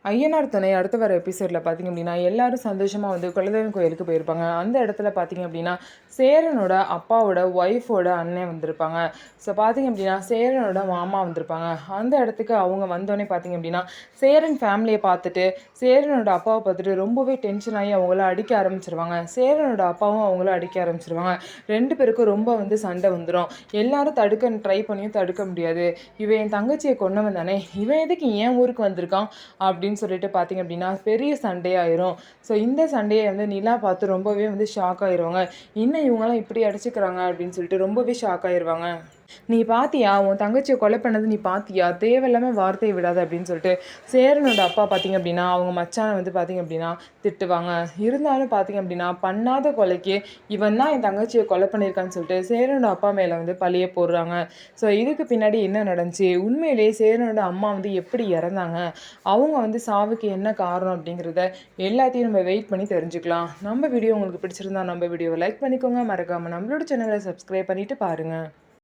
ஐயனார் துணை அடுத்த வர எபிசோடில் பார்த்தீங்க அப்படின்னா எல்லாரும் சந்தோஷமாக வந்து குலதெய்வம் கோயிலுக்கு போயிருப்பாங்க. அந்த இடத்துல பார்த்தீங்க அப்படின்னா சேரனோட அப்பாவோட ஒய்ஃபோட அண்ணன் வந்திருப்பாங்க. ஸோ பார்த்தீங்க அப்படின்னா சேரனோட மாமா வந்திருப்பாங்க. அந்த இடத்துக்கு அவங்க வந்தோடனே பார்த்தீங்க அப்படின்னா சேரன் ஃபேமிலியை பார்த்துட்டு சேரனோட அப்பாவை பார்த்துட்டு ரொம்பவே டென்ஷன் ஆகி அவங்கள அடிக்க ஆரம்பிச்சிருவாங்க. சேரனோட அப்பாவும் அவங்கள அடிக்க ஆரம்பிச்சிருவாங்க. 2 பேருக்கும் ரொம்ப வந்து சண்டை வந்துடும். எல்லாரும் தடுக்க ட்ரை பண்ணியும் தடுக்க முடியாது. இவன் என் தங்கச்சியை கொன்னவன் தானே, இவன் எதுக்கு ஏன் ஊருக்கு வந்திருக்கான் அப்படின்னு சொல்லிட்டு பார்த்தீங்க அப்படின்னா பெரிய சண்டையாயிரும். ஸோ இந்த சண்டையை வந்து நிலா பார்த்து ரொம்பவே வந்து ஷாக் ஆயிடுவாங்க. இன்னும் இவங்கெல்லாம் இப்படி அடிச்சுக்கிறாங்க அப்படின்னு சொல்லிட்டு ரொம்பவே ஷாக் ஆயிடுவாங்க. நீ பாத்தியா, உன் தங்கச்சியை கொலை பண்ணது நீ பாத்தியா, தேவையில்லாமல் வார்த்தையை விடாத அப்படின்னு சொல்லிட்டு சேரனோட அப்பா பார்த்தீங்க அப்படின்னா அவங்க மச்சானை வந்து பார்த்தீங்க அப்படின்னா திட்டுவாங்க. இருந்தாலும் பார்த்தீங்க அப்படின்னா பண்ணாத கொலைக்கு இவன் தான் என் தங்கச்சியை கொலை பண்ணியிருக்கான்னு சொல்லிட்டு சேரனோட அப்பா மேலே வந்து பழிய போடுறாங்க. ஸோ இதுக்கு பின்னாடி என்ன நடந்துச்சு, உண்மையிலேயே சேரனோட அம்மா வந்து எப்படி இறந்தாங்க, அவங்க வந்து சாவுக்கு என்ன காரணம் அப்படிங்கிறத எல்லாத்தையும் நம்ம வெயிட் பண்ணி தெரிஞ்சுக்கலாம். நம்ம வீடியோ உங்களுக்கு பிடிச்சிருந்தா நம்ம வீடியோவை லைக் பண்ணிக்கோங்க. மறக்காமல் நம்மளோட சேனலை சப்ஸ்கிரைப் பண்ணிட்டு பாருங்கள்.